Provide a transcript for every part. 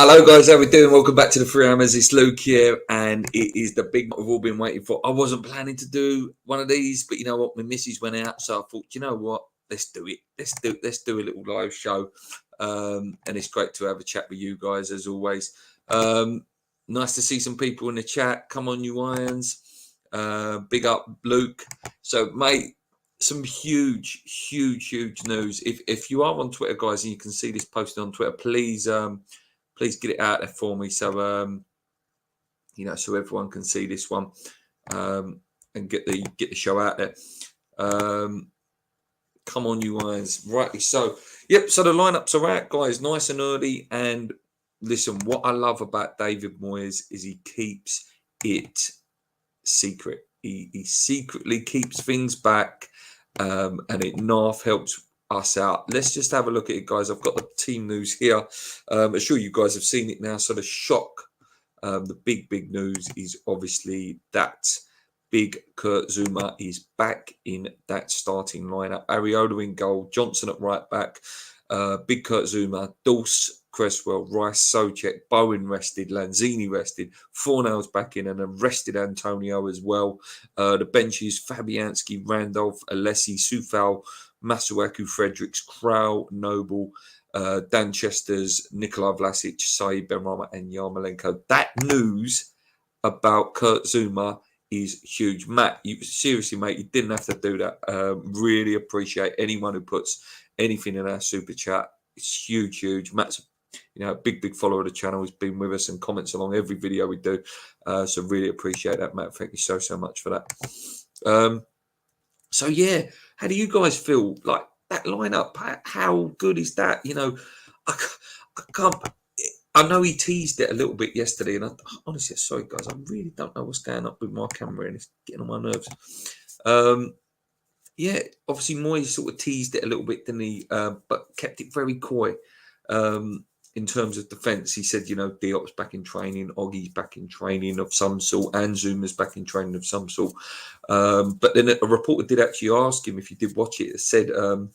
Hello guys, how we doing? Welcome back to the Free Hammers. It's Luke here, and it is the big we've all been waiting for. I wasn't planning to do one of these, but you know what? My missus went out, so I thought, you know what? Let's do it. Let's do a little live show. And it's great to have a chat with you guys as always. Nice to see some people in the chat. Come on, you irons. Big up, Luke. So, mate, some huge news. If you are on Twitter, guys, and you can see this posted on Twitter, please get it out there for me, so so everyone can see this one, and get the show out there. Come on, you guys, rightly so. Yep. So the lineups are out, guys, nice and early. And listen, what I love about David Moyes is he keeps it secret. He secretly keeps things back, and it NAF helps us out. Let's just have a look at it, guys. I've got the team news here. I'm sure you guys have seen it now. So the shock, the big news is obviously that big Kurt Zuma is back in that starting lineup. Areola in goal, Johnson at right back, big Kurt Zuma, Dulce, Cresswell, Rice, Soucek, Bowen rested, Lanzini rested, Fornell's back in, and a rested Antonio as well. The benches: Fabianski, Randolph, Alessi, Sufal, Masuaku, Fredericks, Krau, Noble, Dan Chesters, Nikola Vlasic, Saeed Benrahma, and Yarmolenko. That news about Kurt Zuma is huge. Matt, you seriously, mate, you didn't have to do that. Really appreciate anyone who puts anything in our super chat. It's huge. Matt's a big follower of the channel. He's been with us and comments along every video we do. So really appreciate that, Matt. Thank you so much for that. So yeah, how do you guys feel like that lineup? How good is that? I can't. I know he teased it a little bit yesterday, and honestly, sorry guys, I really don't know what's going on with my camera, and it's getting on my nerves. Yeah, obviously Moyes sort of teased it a little bit, didn't he? But kept it very coy. In terms of defence, he said, Diop's back in training, Oggy's back in training of some sort, and Zuma's back in training of some sort. But then a reporter did actually ask him, if you did watch it, it said, do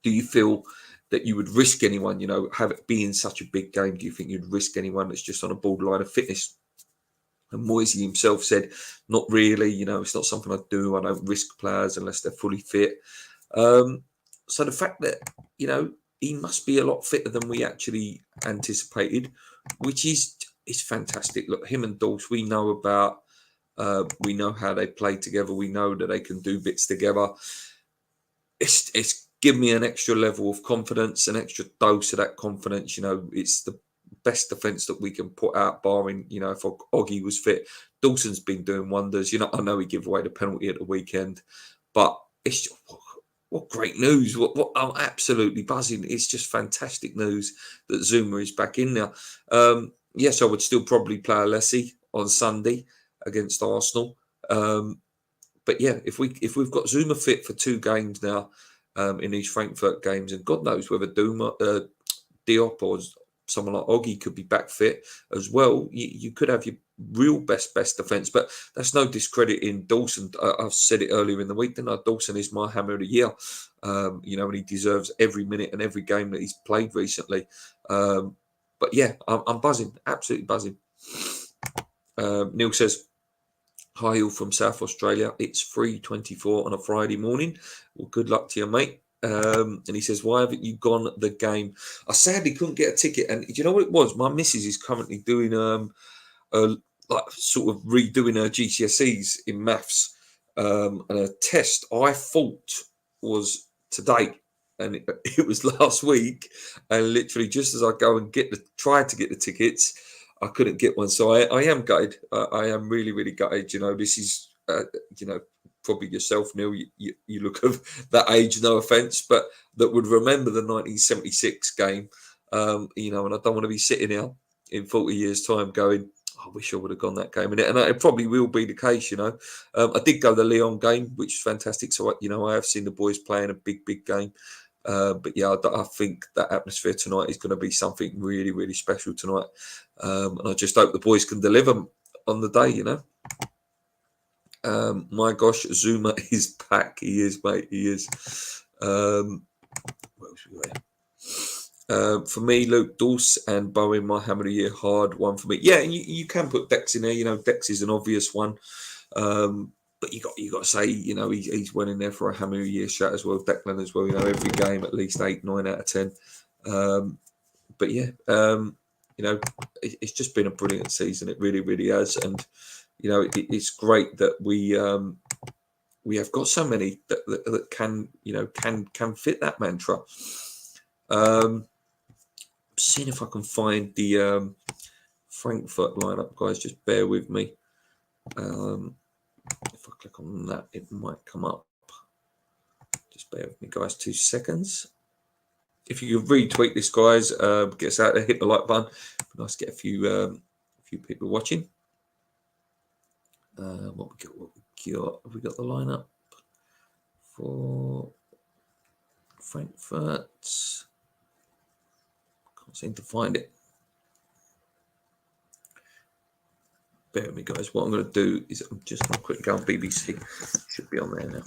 you feel that you would risk anyone, have it being such a big game? Do you think you'd risk anyone that's just on a borderline of fitness? And Moisey himself said, not really, it's not something I do. I don't risk players unless they're fully fit. So the fact that, he must be a lot fitter than we actually anticipated, which is fantastic. Look, him and Dulce, we know about, we know how they play together. We know that they can do bits together. It's given me an extra level of confidence, an extra dose of that confidence. It's the best defence that we can put out, barring, if Oggy was fit. Dawson's been doing wonders. I know he gave away the penalty at the weekend, but it's just, what great news. What I'm absolutely buzzing. It's just fantastic news that Zuma is back in now. Yes, I would still probably play Alessi on Sunday against Arsenal. But yeah, if we've got Zuma fit for 2 games now, in these Frankfurt games, and God knows whether Diop or someone like Oggy could be back fit as well, you could have your real best defence. But that's no discredit in Dawson. I've said it earlier in the week, didn't I? Dawson is my hammer of the year, and he deserves every minute and every game that he's played recently. But yeah, I'm buzzing, absolutely buzzing. Neil says, hi, all from South Australia. It's 3:24 on a Friday morning. Well, good luck to you, mate. And he says, why haven't you gone the game? I sadly couldn't get a ticket. And do you know what it was? My missus is currently doing sort of redoing her GCSEs in maths. And a test I thought was today, and it was last week. And literally just as I go and try to get the tickets, I couldn't get one. So I am gutted. I am really gutted. This is, probably yourself, Neil, you look of that age, no offence, but that would remember the 1976 game, and I don't want to be sitting here in 40 years' time going, I wish I would have gone that game. And it probably will be the case, I did go to the Lyon game, which is fantastic. So, I have seen the boys playing a big game. But yeah, I think that atmosphere tonight is going to be something really special tonight. And I just hope the boys can deliver on the day, my gosh, Zuma is back. He is, mate. He is. What else we got? For me, Luke, Dulce and Bowen, my hammer of the year, hard one for me. Yeah, and you can put Dex in there. You know, Dex is an obvious one. But you got to say, you know, he's went in there for a hammer of the year shot as well. Declan as well. You know, every game at least 8, 9 out of 10. But yeah, you know, it's just been a brilliant season. It really, really has. And you know, it's great that we have got so many that can, you know, can fit that mantra. Seeing if I can find the Frankfurt lineup, guys. Just bear with me. If I click on that, it might come up. Just bear with me, guys. 2 seconds. If you could retweet this, guys, get us out there, hit the like button. Nice to get a few people watching. What we got? Have we got the lineup for Frankfurt? Can't seem to find it. Bear with me, guys. What I'm going to do is I'm just going to quickly go on BBC. Should be on there now.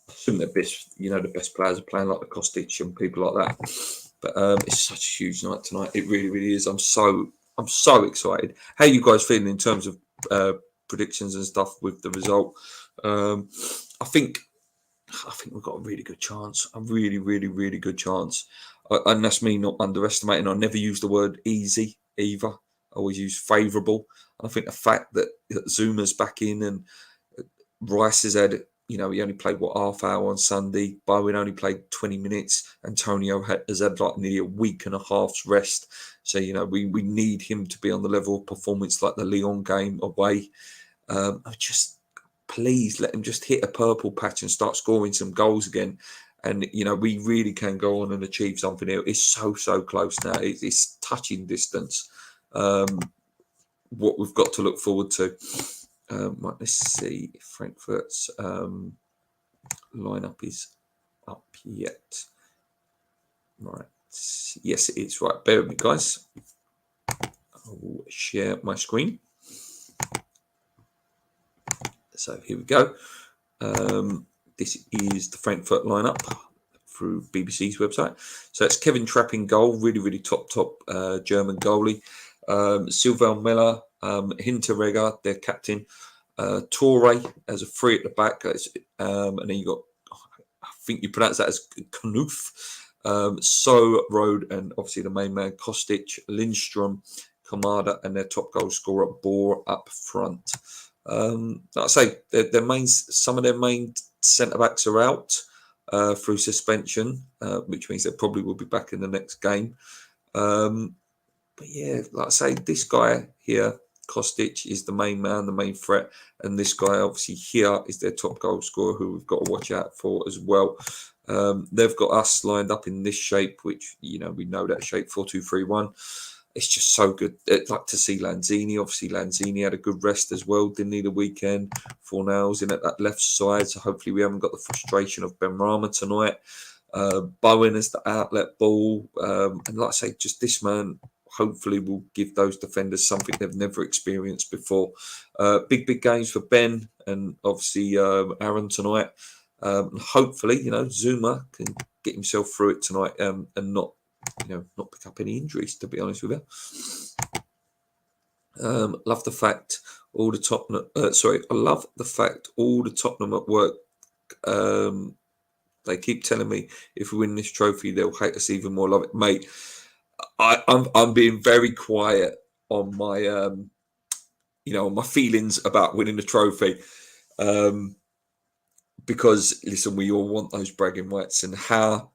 I assume the best, you know, the best players are playing like the Kostic and people like that. But it's such a huge night tonight. It really, really is. I'm so excited. How are you guys feeling in terms of predictions and stuff with the result? I think we've got a really good chance. A really, really, really good chance. And that's me not underestimating. I never use the word easy either. I always use favourable. And I think the fact that Zuma's back in and Rice has had, you know, he only played half hour on Sunday. Bowen only played 20 minutes. Antonio has had like nearly a week and a half's rest. So, you know, we need him to be on the level of performance like the Lyon game away. Just please let him just hit a purple patch and start scoring some goals again. And, you know, we really can go on and achieve something here. It's so close now. It's touching distance. What we've got to look forward to. Right, let's see if Frankfurt's lineup is up yet. Right. Yes, it is. Right. Bear with me, guys. I'll share my screen. So here we go. This is the Frankfurt lineup through BBC's website. So it's Kevin Trapp in goal, really, really top German goalie. Sylvain Miller, Hinteregger, their captain. Torre as a free at the back. And then you got, I think you pronounce that as Knuf. So Road, and obviously the main man, Kostic, Lindstrom, Kamada, and their top goal scorer, Bohr up front. Like I say, some of their main centre backs are out through suspension, which means they probably will be back in the next game. But yeah, like I say, this guy here, Kostic, is the main man, the main threat, and this guy obviously here is their top goal scorer, who we've got to watch out for as well. They've got us lined up in this shape, which, you know, we know that shape, 4-2-3-1. It's just so good. I'd like to see Lanzini. Obviously, Lanzini had a good rest as well, didn't he, the weekend? 4 nails in at that left side, so hopefully we haven't got the frustration of Ben Rama tonight. Bowen as the outlet ball. And like I say, just this man hopefully will give those defenders something they've never experienced before. Big games for Ben and obviously Aaron tonight. Hopefully, you know, Zuma can get himself through it tonight and not pick up any injuries, to be honest with you. Love the fact all the Tottenham. I love the fact all the Tottenham at work. They keep telling me if we win this trophy, they'll hate us even more. Love it, mate. I'm being very quiet on my on my feelings about winning the trophy. Because listen, we all want those bragging rights, and how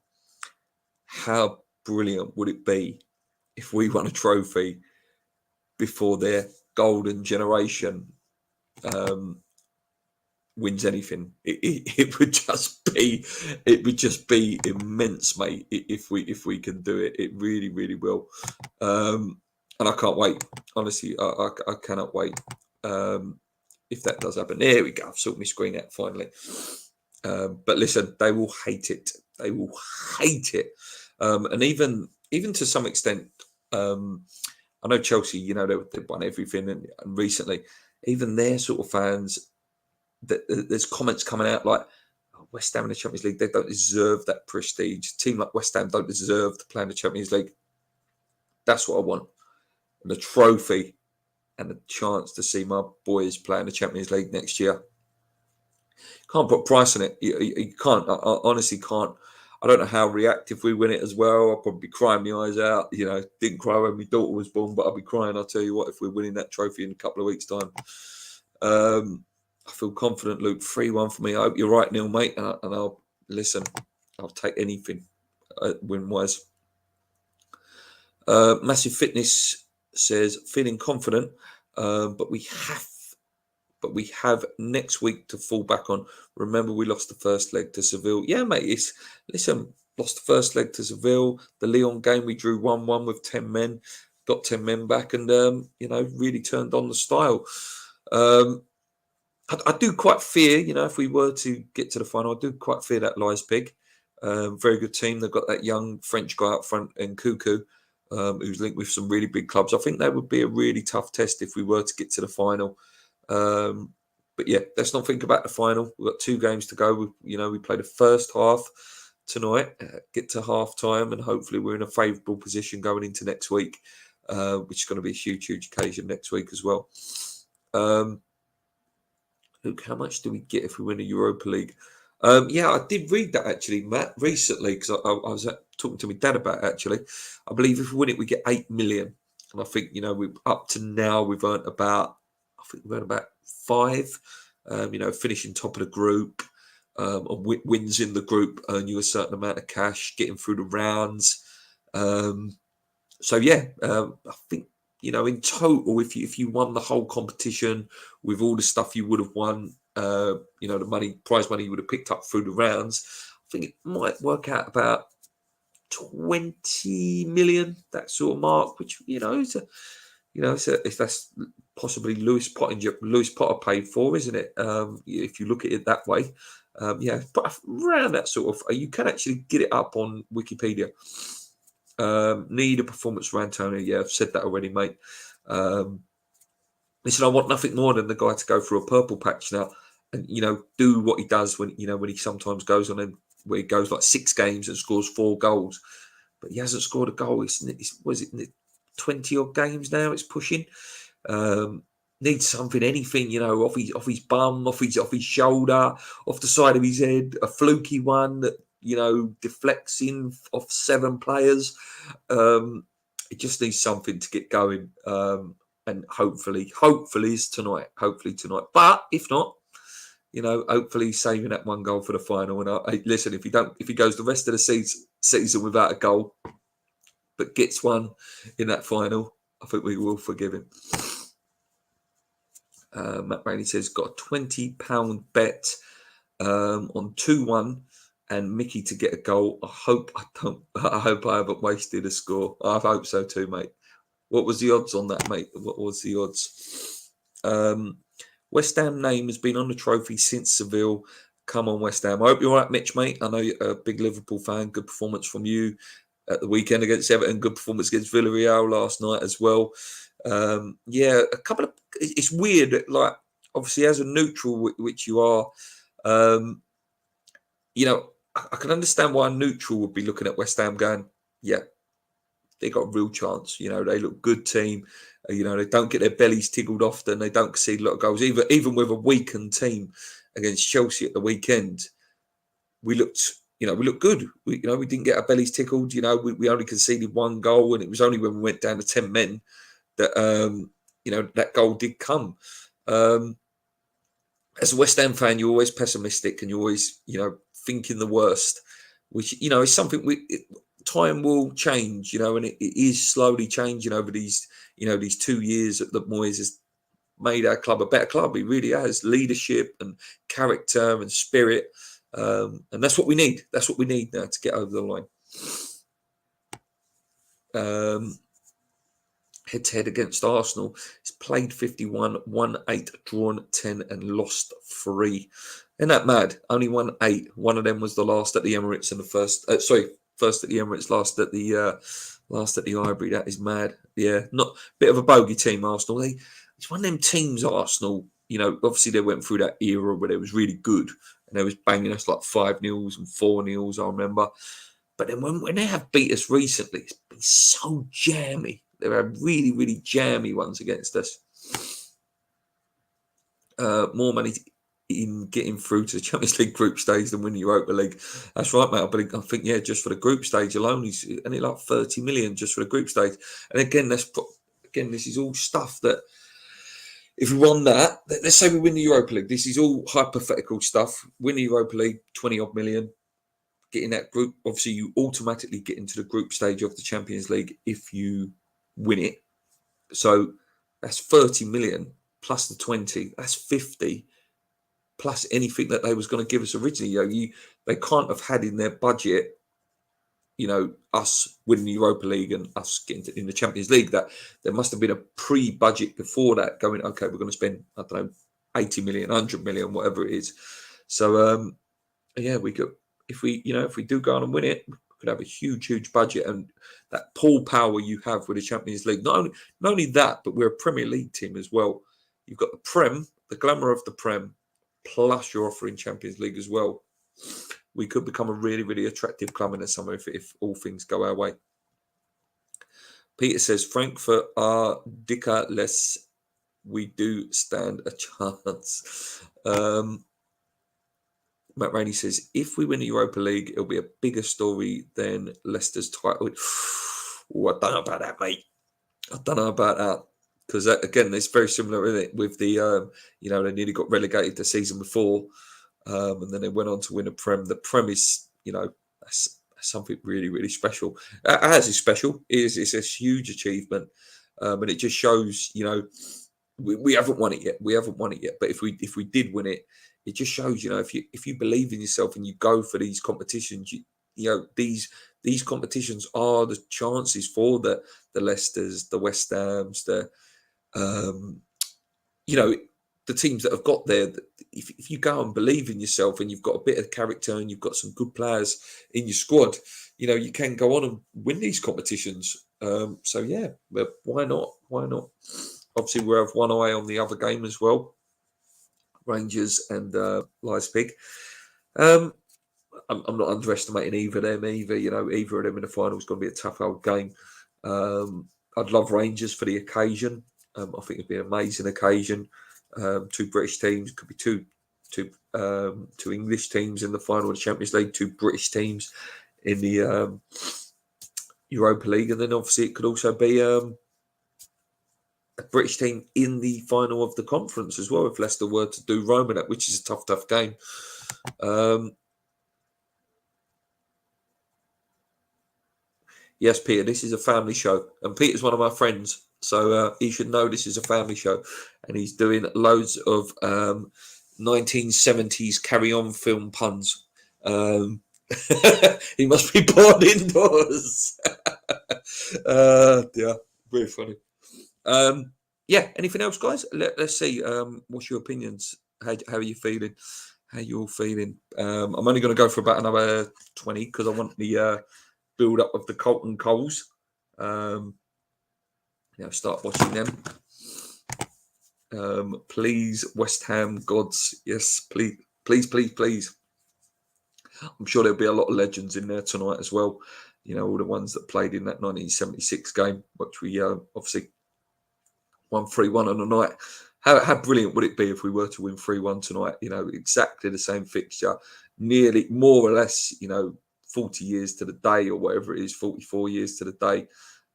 brilliant would it be if we won a trophy before their golden generation wins anything? It would just be immense, mate. If we can do it, it really, really will. And I can't wait. Honestly, I cannot wait. If that does happen, there we go. I've sorted my screen out finally. But listen, they will hate it. They will hate it. And even to some extent, I know Chelsea, you know, they've won everything, and recently, even their sort of fans, there's comments coming out like, oh, West Ham in the Champions League, they don't deserve that prestige. A team like West Ham don't deserve to play in the Champions League. That's what I want. And a trophy and a chance to see my boys play in the Champions League next year. Can't put a price on it. You can't. I honestly can't. I don't know how reactive we win it as well. I'll probably be crying my eyes out. Didn't cry when my daughter was born, but I'll be crying. I'll tell you what, if we're winning that trophy in a couple of weeks' time. I feel confident, Luke. 3-1 for me. I hope you're right, Neil, mate. And I'll listen. I'll take anything win-wise. Massive Fitness says, feeling confident, but we have next week to fall back on. Remember, we lost the first leg to Seville. Yeah, mate. Listen, lost the first leg to Seville. The Lyon game, we drew 1-1 with 10 men. Got 10 men back and, really turned on the style. I do quite fear, if we were to get to the final, I do quite fear that Leipzig. Very good team. They've got that young French guy up front in Cuckoo, who's linked with some really big clubs. I think that would be a really tough test if we were to get to the final. But yeah, let's not think about the final. We've got 2 games to go. We play the first half tonight, get to half time, and hopefully we're in a favourable position going into next week, which is going to be a huge, huge occasion next week as well. Luke, how much do we get if we win the Europa League? Yeah, I did read that actually, Matt, recently, because I was talking to my dad about it, actually. I believe if we win it, we get 8 million. And I think, up to now, we've earned about 5, finishing top of the group, wins in the group earn you a certain amount of cash, getting through the rounds. So yeah, I think, in total, if you won the whole competition with all the stuff you would have won, the prize money you would have picked up through the rounds, I think it might work out about 20 million, that sort of mark, which, if that's possibly Lewis Potter paid for, isn't it? If you look at it that way, but around that sort of, you can actually get it up on Wikipedia. Need a performance for Antonio. Yeah, I've said that already, mate. Listen, I want nothing more than the guy to go through a purple patch now and, do what he does when he sometimes goes on where he goes like 6 games and scores 4 goals. But he hasn't scored a goal. It's 20 odd games now. It's pushing. Needs something, anything, off his bum, off his shoulder, off the side of his head, a fluky one that, deflects in off 7 players. It just needs something to get going. And hopefully it's tonight. Hopefully tonight. But if not, hopefully he's saving that 1 goal for the final. And listen, if he goes the rest of the season without a goal, but gets one in that final, I think we will forgive him. Matt Rainey says, got a £20 bet on 2-1 and Mickey to get a goal. I hope I haven't wasted a score. I hope so too, mate. What was the odds on that, mate? What was the odds? West Ham name has been on the trophy since Seville. Come on, West Ham. I hope you're all right, Mitch, mate. I know you're a big Liverpool fan. Good performance from you at the weekend against Everton. Good performance against Villarreal last night as well. A couple of... It's weird, like, obviously, as a neutral, which you are, I can understand why a neutral would be looking at West Ham going, yeah, they got a real chance. They look good team. They don't get their bellies tickled often. They don't concede a lot of goals. Even with a weakened team against Chelsea at the weekend, we looked good. We didn't get our bellies tickled. We only conceded 1 goal, and it was only when we went down to 10 men that that goal did come. As a West Ham fan, you're always pessimistic and you're always thinking the worst, which is something time will change, and it is slowly changing over these 2 years that Moyes has made our club a better club. He really has leadership and character and spirit, and that's what we need. That's what we need now to get over the line. Head-to-head against Arsenal, he's played 51, won 8, drawn 10, and lost 3. Isn't that mad? Only won 8. One of them was the last at the Emirates, and the first at the Emirates, last at the Ivory. That is mad. Yeah, not bit of a bogey team, Arsenal. It's one of them teams, Arsenal. Obviously they went through that era where they was really good, and they was banging us like 5-0s and 4-0s, I remember. But then when they have beat us recently, it's been so jammy. There are really, really jammy ones against us. More money in getting through to the Champions League group stage than winning Europa League. That's right, mate. I think, yeah, just for the group stage alone, he's only like 30 million just for the group stage. And again, this is all stuff that if we won that, let's say we win the Europa League. This is all hypothetical stuff. Win the Europa League, 20 odd million. Get in that group. Obviously, you automatically get into the group stage of the Champions League if you win it. So that's 30 million plus the 20. That's 50. Plus anything that they was going to give us originally. They can't have had in their budget, us winning the Europa League and us getting in the Champions League. That there must have been a pre-budget before that going, okay, we're going to spend, I don't know, 80 million, 100 million, whatever it is. So, yeah, we could, if we do go on and win it, we could have a huge budget, and that pull power you have with the Champions League. Not only that, but we're a Premier League team as well. You've got the Prem, the glamour of the Prem, plus you're offering Champions League as well. We could become a really, really attractive club in the summer if all things go our way. Peter says, Frankfurt are dickerless. We do stand a chance. Matt Rainey says, if we win the Europa League, it'll be a bigger story than Leicester's title. Oh, I don't know about that, mate. I don't know about that. Because, again, it's very similar, isn't it? With the, they nearly got relegated the season before. And then they went on to win a Prem. The Prem is, that's something really, really special. As is special, it's a huge achievement. And it just shows, we haven't won it yet. We haven't won it yet. But if we did win it, it just shows, if you believe in yourself and you go for these competitions, these competitions are the chances for the Leicesters, the West Hams, the teams that have got there. If you go and believe in yourself and you've got a bit of character and you've got some good players in your squad, you can go on and win these competitions. So yeah, but why not? Why not? Obviously, we have one eye on the other game as well. Rangers and Leipzig. I'm not underestimating either of them either. Either of them in the final is going to be a tough old game. I'd love Rangers for the occasion. I think it'd be an amazing occasion. Two British teams, could be two English teams in the final of the Champions League, two British teams in the Europa League, and then obviously it could also be a British team in the final of the conference as well, if Leicester were to do Roma, which is a tough game. Yes, Peter, this is a family show, and Peter's one of my friends, so he should know this is a family show, and he's doing loads of 1970s carry-on film puns. He must be born indoors. Yeah, very funny. Yeah, anything else, guys? Let's see. What's your opinions? How are you feeling? How you all feeling? I'm only going to go for about another 20 because I want the build up of the Colton Coles. Start watching them. Please, West Ham gods. Yes, please. I'm sure there'll be a lot of legends in there tonight as well. All the ones that played in that 1976 game, which we obviously won 3-1 on the night. How brilliant would it be if we were to win 3-1 tonight? Exactly the same fixture, nearly more or less, 40 years to the day or whatever it is, 44 years to the day.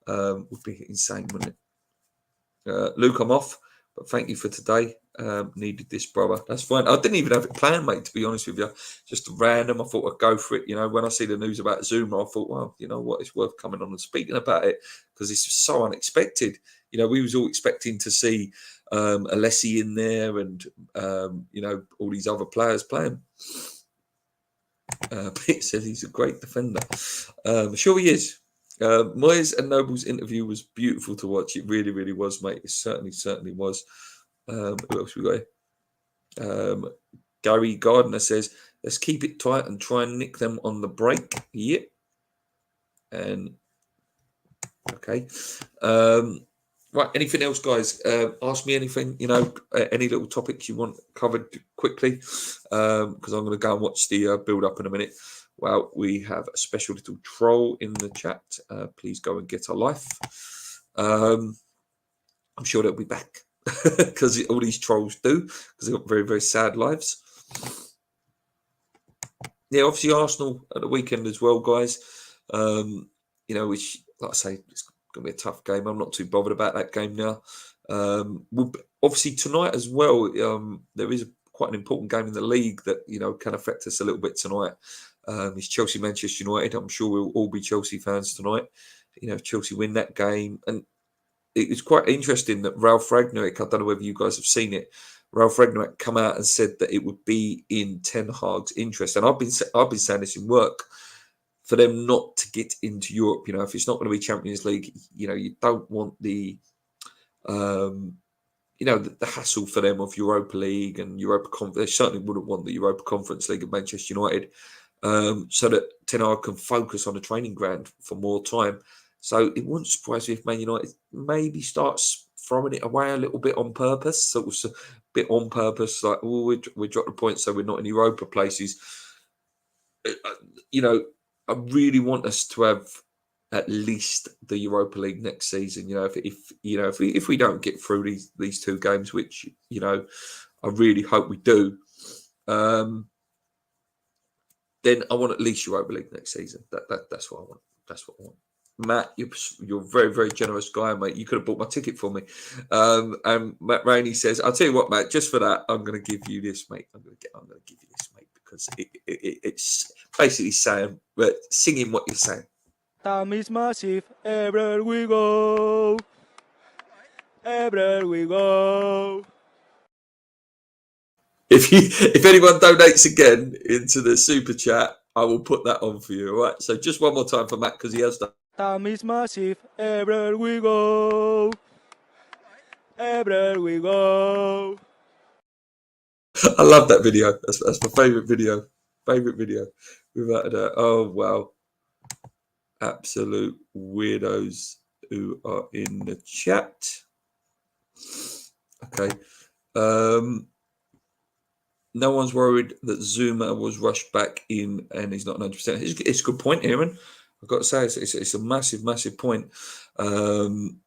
Would be insane, wouldn't it? Luke, I'm off, but thank you for today. Needed this, brother. That's fine. I didn't even have it planned, mate, to be honest with you. Just random. I thought I'd go for it. When I see the news about Zuma, I thought, well, you know what? It's worth coming on and speaking about it because it's just so unexpected. We was all expecting to see Alessi in there and, all these other players playing. Pete says he's a great defender. Sure he is. Moyes and Noble's interview was beautiful to watch. It really, really was, mate. It certainly was. Who else we got here? Gary Gardner says, let's keep it tight and try and nick them on the break. Yep. And okay. Right. Anything else, guys? Ask me anything. Any little topics you want covered quickly, because I'm going to go and watch the build up in a minute. Well, we have a special little troll in the chat. Please go and get a life. I'm sure they'll be back because all these trolls do, because they've got very, very sad lives. Yeah, obviously Arsenal at the weekend as well, guys. Which, like I say, it's going to be a tough game. I'm not too bothered about that game now. Obviously tonight as well, there is quite an important game in the league that can affect us a little bit tonight. It's Chelsea Manchester United. I'm sure we'll all be Chelsea fans tonight. If Chelsea win that game, and it's quite interesting that Ralph Ragnick, I don't know whether you guys have seen it, Ralph Ragnick come out and said that it would be in Ten Hag's interest, and I've been saying this in work, for them not to get into Europe. If it's not going to be Champions League, you don't want the hassle for them of Europa League and Europa Conference. They certainly wouldn't want the Europa Conference League of Manchester United, so that Ten Hag can focus on the training ground for more time. So it wouldn't surprise me if Man United maybe starts throwing it away a little bit on purpose. So it was a bit on purpose, like, we dropped the points so we're not in Europa places. I really want us to have at least the Europa League next season. If we don't get through these two games, which I really hope we do, then I want at least Europa League next season. That's what I want. That's what I want. Matt, you're a very, very generous guy, mate. You could have bought my ticket for me. And Matt Rainey says, "I'll tell you what, Matt. Just for that, I'm going to give you this, mate. I'm going to give you this, mate, because it's basically saying, singing what you're saying." Time is massive. Everywhere we go. Everywhere we go. If anyone donates again into the super chat, I will put that on for you. All right. So just one more time for Matt, because he has done. Time is massive. Everywhere we go. Everywhere we go. I love that video. That's my favourite video. Without a doubt. Oh wow. Absolute weirdos who are in the chat. Okay. No one's worried that Zuma was rushed back in and he's not 100%. It's a good point, Aaron. I've got to say, it's a massive, massive point that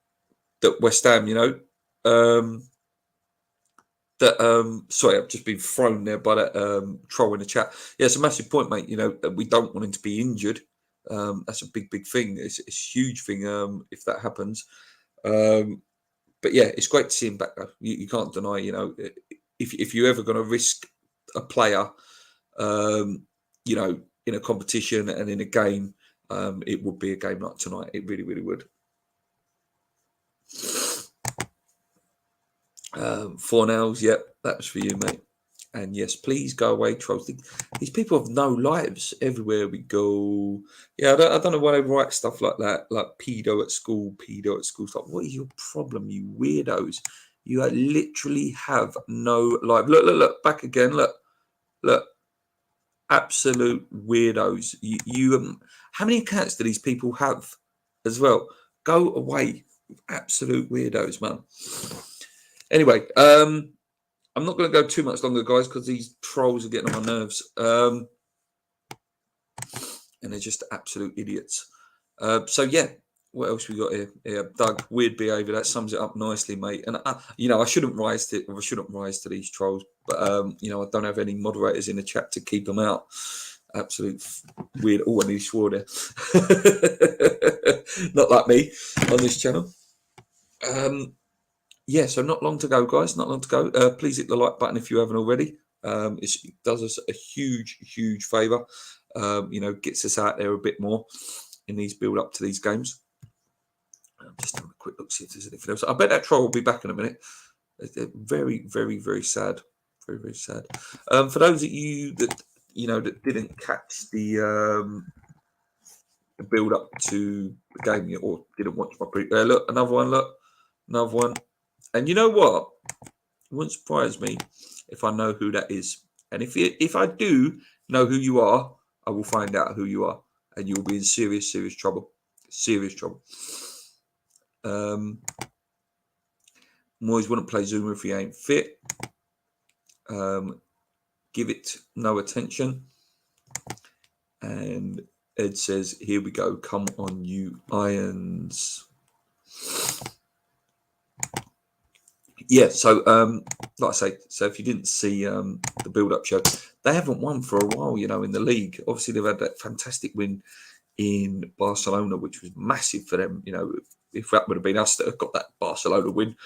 West Ham, sorry, I've just been thrown there by that troll in the chat. Yeah, it's a massive point, mate. We don't want him to be injured. That's a big, big thing. It's a huge thing if that happens. But yeah, it's great to see him back though. You can't deny, if you're ever going to risk a player, in a competition and in a game, it would be a game like tonight. It really, really would. 4 nails, yep, that's for you, mate. And yes, please go away, trolls. These people have no lives everywhere we go. Yeah, I don't know why they write stuff like that, like pedo at school. It's like, what is your problem, you weirdos? You literally have no life. Look, back again. Look. Absolute weirdos. You how many accounts do these people have as well? Go away. Absolute weirdos, man. Anyway, I'm not going to go too much longer, guys, because these trolls are getting on my nerves. And they're just absolute idiots. So, yeah, what else we got here? Yeah, Doug, weird behaviour. That sums it up nicely, mate. And, I shouldn't rise to these trolls. But, I don't have any moderators in the chat to keep them out. Absolute weird. Oh, I nearly swore there. Not like me on this channel. Yeah, so not long to go, guys. Not long to go. Please hit the like button if you haven't already. It does us a huge, huge favour. Gets us out there a bit more in these build up to these games. Just have a quick look, see if there's anything else. I bet that troll will be back in a minute. They're very, very, very sad. Very, very sad. For those of you that that didn't catch the build up to the game or didn't watch my look, another one. And you know what? It wouldn't surprise me if I know who that is. And if I do know who you are, I will find out who you are, and you'll be in serious, serious trouble. Serious trouble. Moyes wouldn't play Zuma if he ain't fit. Give it no attention. And Ed says, here we go. Come on, you Irons. Yeah, so like I say, so if you didn't see the build-up show, they haven't won for a while, in the league. Obviously, they've had that fantastic win in Barcelona, which was massive for them. If that would have been us that have got that Barcelona win,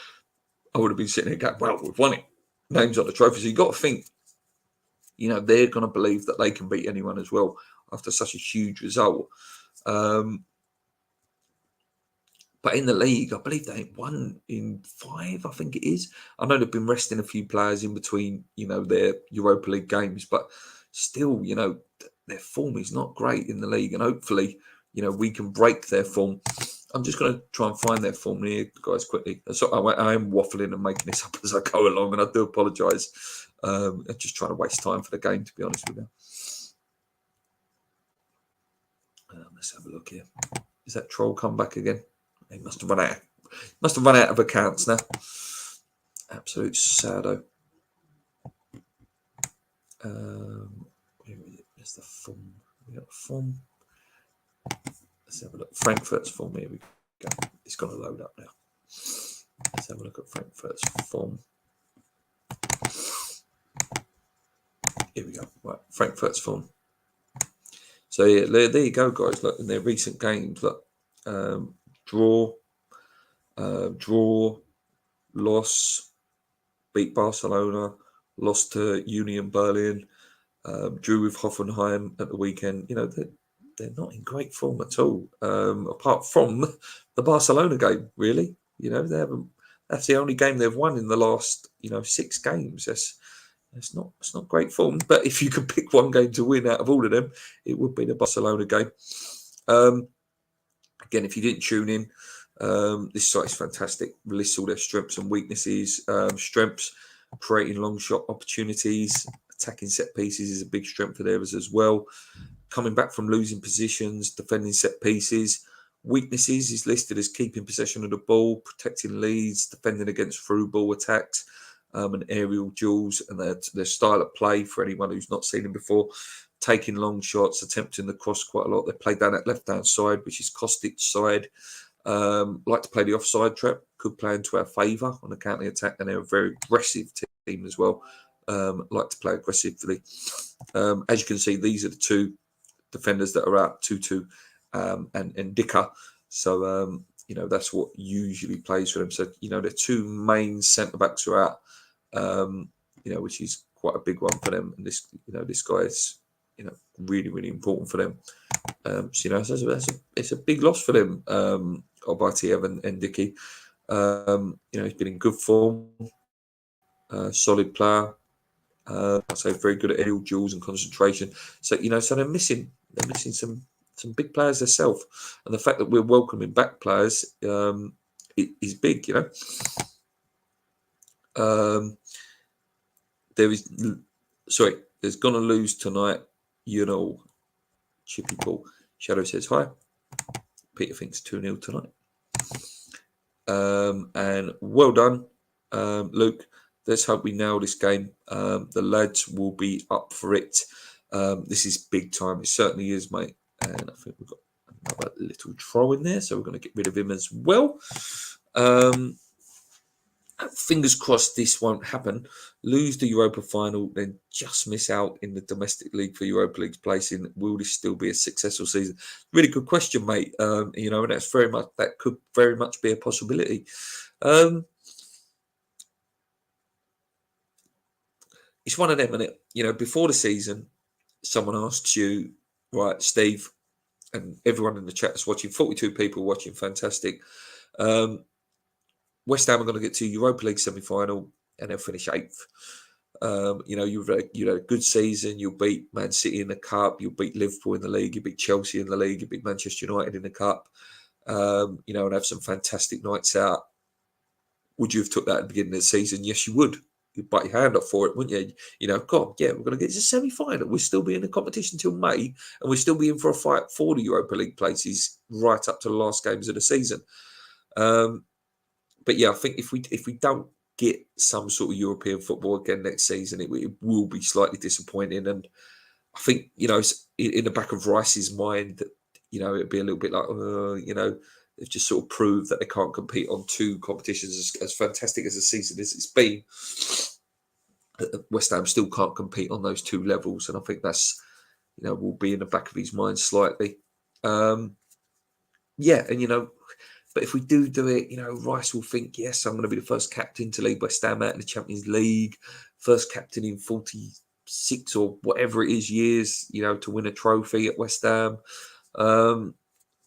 I would have been sitting there going, well, we've won it. Names on the trophy. So you've got to think, they're going to believe that they can beat anyone as well after such a huge result. But in the league, I believe they won in 5, I think it is. I know they've been resting a few players in between, their Europa League games, but still, their form is not great in the league. And hopefully, we can break their form. I'm just going to try and find their form here, guys, quickly. So I am waffling and making this up as I go along, and I do apologise. I'm just trying to waste time for the game, to be honest with you. Let's have a look here. Is that troll come back again? He must have run out. Must have run out of accounts now. Absolute sado. Where is it? There's the form. We got the form. Let's have a look. Frankfurt's form. Here we go. It's going to load up now. Let's have a look at Frankfurt's form. Here we go. Right, Frankfurt's form. So yeah, there you go, guys. Look, in their recent games, look, draw, loss, beat Barcelona, lost to Union Berlin, drew with Hoffenheim at the weekend. They're not in great form at all, apart from the Barcelona game, really. They haven't. That's the only game they've won in the last, 6 games. It's not great form. But if you could pick one game to win out of all of them, it would be the Barcelona game. Again, if you didn't tune in, this site is fantastic. Lists all their strengths and weaknesses. Strengths, creating long shot opportunities, attacking set pieces is a big strength of theirs as well. Coming back from losing positions, defending set pieces. Weaknesses is listed as keeping possession of the ball, protecting leads, defending against through ball attacks, and aerial duels, and their style of play for anyone who's not seen them before. Taking long shots, attempting the cross quite a lot. They play down that left-hand side, which is Kostic's side. Like to play the offside trap, could play into our favour on the counter-attack, and they're a very aggressive team as well. Like to play aggressively. As you can see, these are the 2 defenders that are out, Tutu and Dicker. So, that's what usually plays for them. So, the 2 main centre-backs are out, which is quite a big one for them. And this guy is, really, really important for them. So, it's a big loss for them, Albatiev and Dicky. He's been in good form, solid player. I'd say very good at aerial duels and concentration. So, so they're missing some big players themselves. And the fact that we're welcoming back players is big, there's going to lose tonight, Chippy Paul. Shadow says hi. Peter thinks 2-0 tonight. And well done, Luke. Let's hope we nail this game. The lads will be up for it. This is big time. It certainly is, mate. And I think we've got another little troll in there, so we're going to get rid of him as well. Fingers crossed this won't happen. Lose the Europa final, then just miss out in the domestic league for Europa League's placing. Will this still be a successful season? Really good question, mate. And that could very much be a possibility. It's one of them, isn't it? Before the season, someone asks you, right, Steve, and everyone in the chat is watching, 42 people watching, fantastic. West Ham are going to get to Europa League semi-final and they'll finish 8th. You've had a good season. You'll beat Man City in the Cup. You'll beat Liverpool in the league. You beat Chelsea in the league. You beat Manchester United in the Cup. And have some fantastic nights out. Would you have took that at the beginning of the season? Yes, you would. You'd bite your hand off for it, wouldn't you? God, yeah, we're going to get to semi-final. We'll still be in the competition till May, and we'll still be in for a fight for the Europa League places right up to the last games of the season. But yeah, I think if we don't get some sort of European football again next season, it will be slightly disappointing. And I think, it's in the back of Rice's mind that, it'd be a little bit like, they've just sort of proved that they can't compete on two competitions as fantastic as the season as it's been. West Ham still can't compete on those two levels. And I think that's, will be in the back of his mind slightly. Yeah, and, but if we do it, Rice will think, yes, I'm going to be the first captain to lead West Ham out in the Champions League, first captain in 46 or whatever it is years, to win a trophy at West Ham.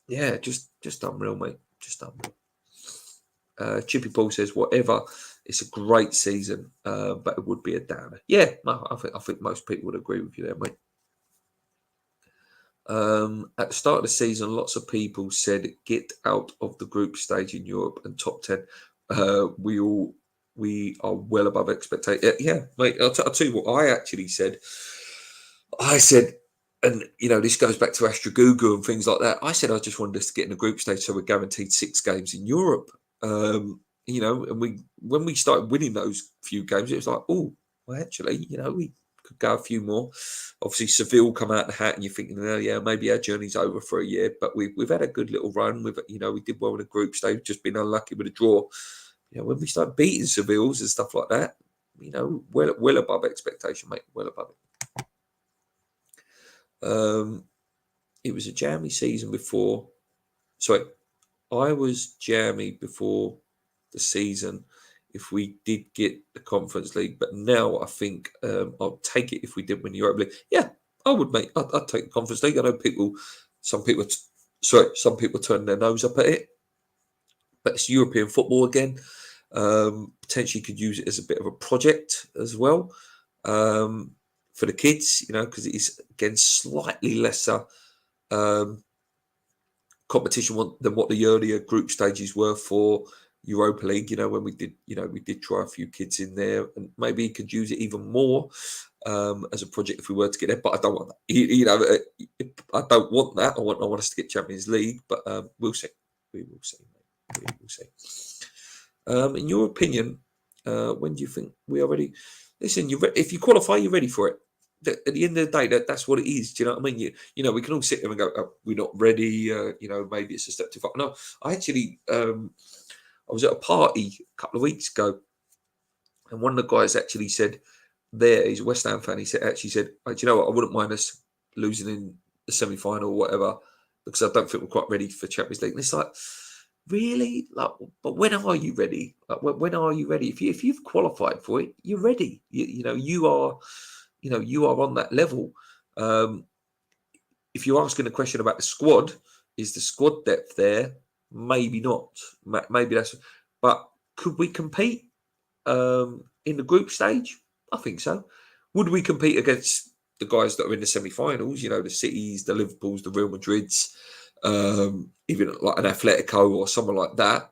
Yeah, just unreal, mate. Just unreal. Chippy Paul says, whatever, it's a great season, but it would be a downer. Yeah, no, I think most people would agree with you there, mate. At the start of the season, lots of people said get out of the group stage in Europe and top 10. We are well above expectation. Yeah, mate, I'll tell you what I actually said. I said, and this goes back to Astra Gugu and things like that. I said I just wanted us to get in the group stage so we're guaranteed 6 games in Europe. And when we started winning those few games, it was like, oh, well, actually, we could go a few more. Obviously, Seville come out the hat, and you're thinking, oh yeah, maybe our journey's over for a year. But we've had a good little run. We did well in the group stage, just been unlucky with a draw. When we start beating Sevilles and stuff like that, well above expectation, mate, well above it. It was a jammy season before. Sorry, I was jammy before the season if we did get the Conference League, but now I think I'll take it if we did win the Europa League. Yeah, I would, mate. I'd take the Conference League. I know some people turn their nose up at it, but it's European football again. Potentially could use it as a bit of a project as well for the kids, because it is again slightly lesser competition than what the earlier group stages were for Europa League. When we did try a few kids in there, and maybe he could use it even more as a project if we were to get there. But I don't want that. I don't want that. I want us to get Champions League, but we'll see. We will see. Mate. We will see. In your opinion, when do you think we are ready? Listen, if you qualify, you're ready for it. At the end of the day, that's what it is. Do you know what I mean? We can all sit there and go, oh, we're not ready. Maybe it's a step too far. No, I actually, I was at a party a couple of weeks ago, and one of the guys actually said, he's a West Ham fan. He actually said, oh, do you know what? I wouldn't mind us losing in the semi-final or whatever, because I don't think we're quite ready for Champions League. And it's like, really? But when are you ready? When are you ready? If you've qualified for it, you're ready. You are. You are on that level. If you're asking a question about the squad, is the squad depth there? Maybe not. Maybe that's. But could we compete in the group stage? I think so. Would we compete against the guys that are in the semi-finals? The Cities, the Liverpools, the Real Madrids, even like an Atletico or someone like that?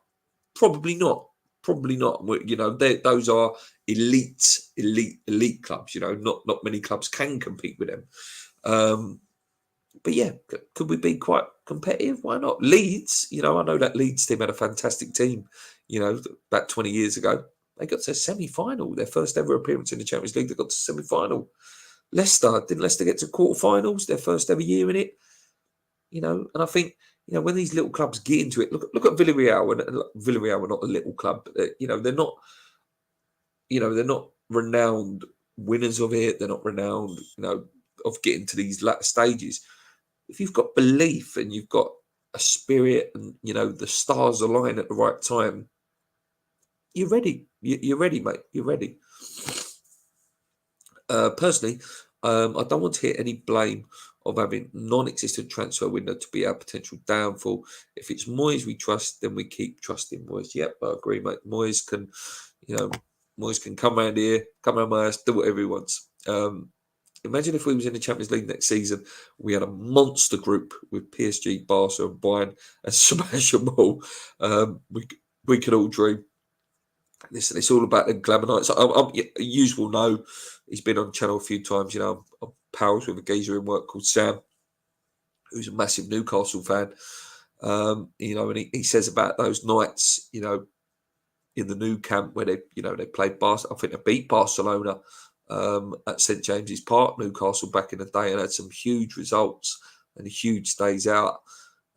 Probably not. Probably not. Those are elite clubs. Not many clubs can compete with them. But yeah, could we be quite competitive? Why not? Leeds, I know that Leeds team had a fantastic team. About 20 years ago, they got to a semi-final. Their first ever appearance in the Champions League, they got to semi-final. Didn't Leicester get to quarterfinals? Their first ever year in it. And I think. When these little clubs get into it, look at Villarreal, and Villarreal are not a little club. But they're not. They're not renowned winners of it. They're not renowned, of getting to these latter stages. If you've got belief and you've got a spirit, and the stars align at the right time, you're ready. You're ready, mate. You're ready. Personally, I don't want to hear any blame of having non-existent transfer window to be our potential downfall. If it's Moyes we trust, then we keep trusting Moyes. Yep, I agree, mate. Moyes can come around here, come around my house, do whatever he wants. Imagine if we was in the Champions League next season, we had a monster group with PSG, Barca, and Bayern, and smash them all. We could all dream. Listen, it's all about the glamour nights. You will know, he's been on channel a few times. I'm pals with a geezer in work called Sam, who's a massive Newcastle fan. And he says about those nights, in the new camp where they played I think they beat Barcelona at St James's Park, Newcastle, back in the day, and had some huge results and huge days out.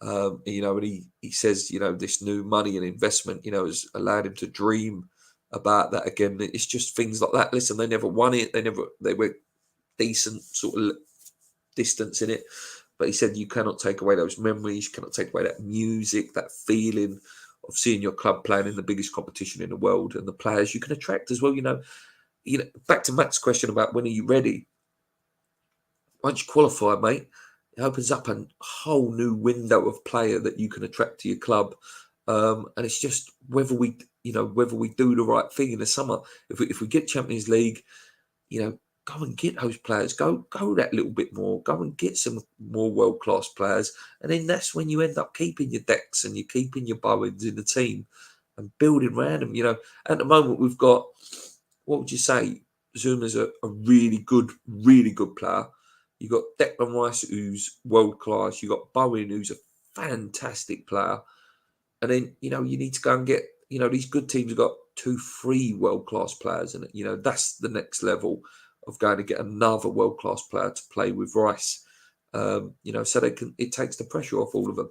And he says, this new money and investment, has allowed him to dream about that again. It's just things like that. Listen, they never won it. They were decent sort of distance in it. But he said you cannot take away those memories, you cannot take away that music, that feeling of seeing your club playing in the biggest competition in the world, and the players you can attract as well. Back to Matt's question about when are you ready? Once you qualify, mate, it opens up a whole new window of player that you can attract to your club. And it's just whether we do the right thing in the summer. If we get Champions League, go and get those players. Go that little bit more. Go and get some more world-class players. And then that's when you end up keeping your Decks and you're keeping your Bowens in the team and building around them. At the moment we've got, what would you say? Zuma's a really good player. You've got Declan Rice, who's world-class. You've got Bowen, who's a fantastic player. And then, you need to go and get, these good teams have got 2-3 world-class players. And, that's the next level of going to get another world-class player to play with Rice. So it takes the pressure off all of them.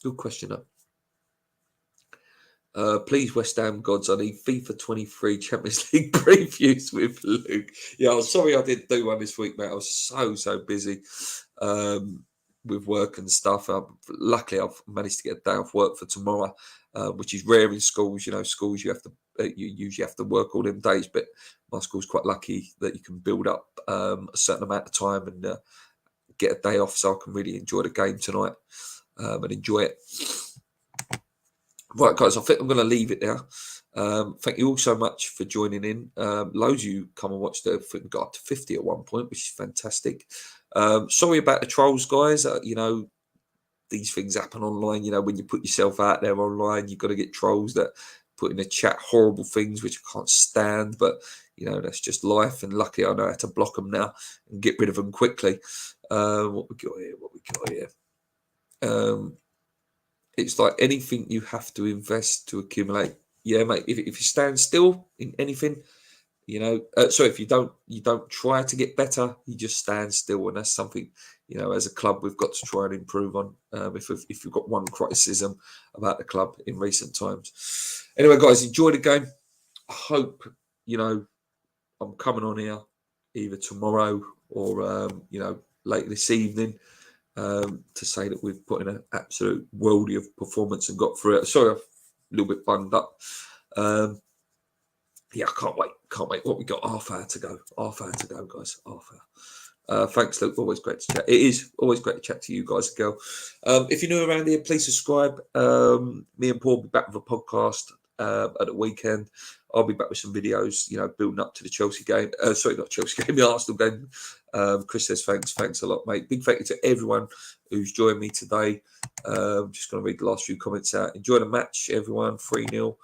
Good question, though. Please, West Ham gods, I need FIFA 23 Champions League previews with Luke. Yeah, I'm sorry I didn't do one this week, mate. I was so busy with work and stuff. Luckily, I've managed to get a day off work for tomorrow, which is rare in schools. Schools you usually have to work all them days, but my school's quite lucky that you can build up a certain amount of time and get a day off, so I can really enjoy the game tonight and enjoy it. Right, guys, I think I'm going to leave it there. Thank you all so much for joining in. Loads of you come and watched it. I think we got up to 50 at one point, which is fantastic. Sorry about the trolls, guys. These things happen online. When you put yourself out there online, you've got to get trolls that put in the chat horrible things, which I can't stand. But, that's just life. And luckily, I know how to block them now and get rid of them quickly. What we got here? It's like anything you have to invest to accumulate. Yeah, mate. If you stand still in anything, if you don't try to get better, you just stand still, and that's something as a club we've got to try and improve on. If you've got one criticism about the club in recent times. Anyway, guys, enjoy the game. I hope I'm coming on here either tomorrow or later this evening. To say that we've put in an absolute worldie of performance and got through it. Sorry, I'm a little bit bunged up. Yeah, I can't wait. What we got? Half hour to go, guys. Half hour. Thanks, Luke. Always great to chat. It is always great to chat to you guys, girl. If you're new around here, please subscribe. Me and Paul will be back with a podcast at the weekend. I'll be back with some videos, building up to the Chelsea game. Sorry, not Chelsea game, the Arsenal game. Chris says thanks a lot, mate. Big thank you to everyone who's joined me today. Just going to read the last few comments out. Enjoy the match, everyone. 3-0.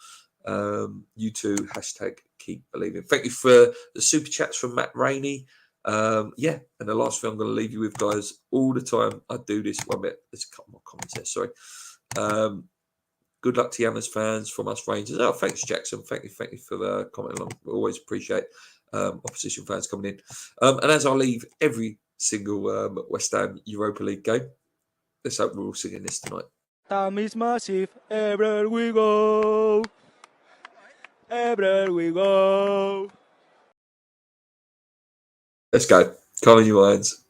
You too. # keep believing. Thank you for the super chats from Matt Rainey. And the last thing I'm going to leave you with, guys, all the time I do this. One minute, there's a couple more comments there. Sorry. Good luck to Yammers fans from us Rangers. Oh, thanks, Jackson. Thank you for the comment along. We always appreciate opposition fans coming in. And as I leave every single West Ham Europa League game, let's hope we're all singing this tonight. Time is massive, everywhere we go. Everywhere we go. Let's go. Come on, you irons.